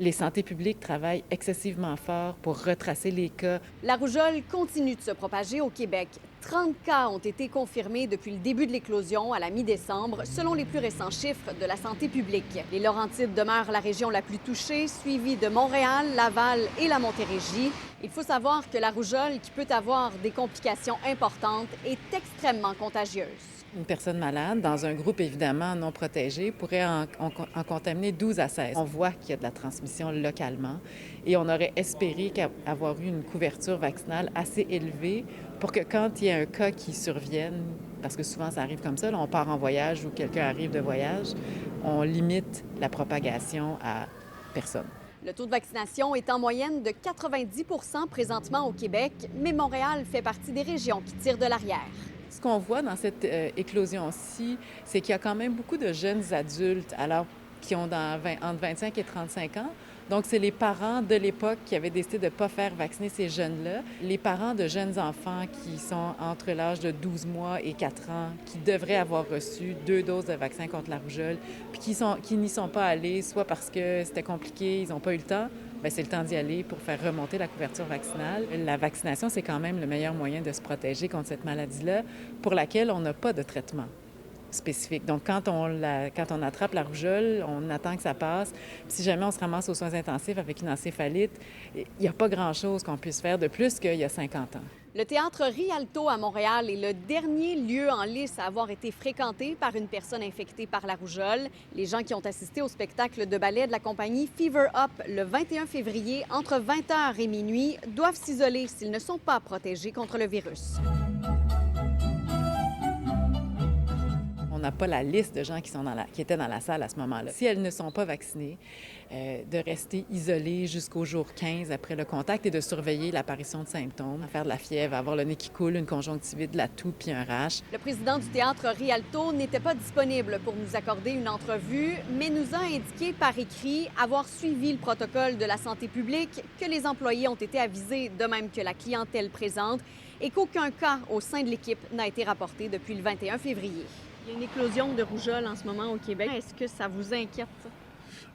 Les santé publiques travaillent excessivement fort pour retracer les cas. La rougeole continue de se propager au Québec. 30 cas ont été confirmés depuis le début de l'éclosion à la mi-décembre, selon les plus récents chiffres de la santé publique. Les Laurentides demeurent la région la plus touchée, suivie de Montréal, Laval et la Montérégie. Il faut savoir que la rougeole, qui peut avoir des complications importantes, est extrêmement contagieuse. Une personne malade, dans un groupe évidemment non protégé, pourrait en contaminer 12 à 16. On voit qu'il y a de la transmission localement et on aurait espéré avoir eu une couverture vaccinale assez élevée pour que quand il y a un cas qui survienne, parce que souvent ça arrive comme ça, là, on part en voyage ou quelqu'un arrive de voyage, on limite la propagation à personne. Le taux de vaccination est en moyenne de 90 % présentement au Québec, mais Montréal fait partie des régions qui tirent de l'arrière. Ce qu'on voit dans cette éclosion-ci, c'est qu'il y a quand même beaucoup de jeunes adultes qui ont entre 25 et 35 ans. Donc, c'est les parents de l'époque qui avaient décidé de ne pas faire vacciner ces jeunes-là. Les parents de jeunes enfants qui sont entre l'âge de 12 mois et 4 ans, qui devraient avoir reçu 2 doses de vaccin contre la rougeole, puis qui n'y sont pas allés, soit parce que c'était compliqué, ils n'ont pas eu le temps. Bien, c'est le temps d'y aller pour faire remonter la couverture vaccinale. La vaccination, c'est quand même le meilleur moyen de se protéger contre cette maladie-là, pour laquelle on n'a pas de traitement spécifique. Donc, quand on attrape la rougeole, on attend que ça passe. Puis, si jamais on se ramasse aux soins intensifs avec une encéphalite, il n'y a pas grand-chose qu'on puisse faire de plus qu'il y a 50 ans. Le théâtre Rialto à Montréal est le dernier lieu en lice à avoir été fréquenté par une personne infectée par la rougeole. Les gens qui ont assisté au spectacle de ballet de la compagnie Fever Up le 21 février entre 20h et minuit doivent s'isoler s'ils ne sont pas protégés contre le virus. On n'a pas la liste de gens qui étaient dans la salle à ce moment-là. Si elles ne sont pas vaccinées, de rester isolées jusqu'au jour 15 après le contact et de surveiller l'apparition de symptômes, faire de la fièvre, avoir le nez qui coule, une conjonctivite, de la toux puis un rash. Le président du théâtre Rialto n'était pas disponible pour nous accorder une entrevue, mais nous a indiqué par écrit avoir suivi le protocole de la santé publique, que les employés ont été avisés, de même que la clientèle présente, et qu'aucun cas au sein de l'équipe n'a été rapporté depuis le 21 février. Il y a une éclosion de rougeole en ce moment au Québec. Est-ce que ça vous inquiète, ça?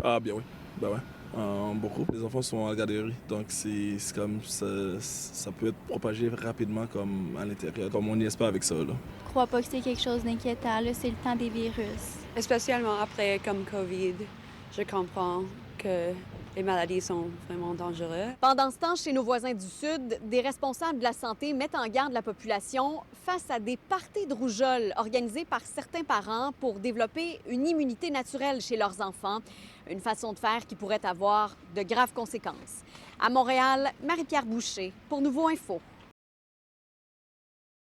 Ah, bien oui. Ben ouais. Beaucoup. Les enfants sont à la garderie, donc c'est comme ça peut être propagé rapidement comme à l'intérieur, comme on n'y est pas avec ça. Là. Je crois pas que c'est quelque chose d'inquiétant. Là, c'est le temps des virus. Spécialement après comme COVID, je comprends que les maladies sont vraiment dangereuses. Pendant ce temps, chez nos voisins du Sud, des responsables de la santé mettent en garde la population face à des parties de rougeole organisées par certains parents pour développer une immunité naturelle chez leurs enfants. Une façon de faire qui pourrait avoir de graves conséquences. À Montréal, Marie-Pierre Boucher pour Nouveau Info.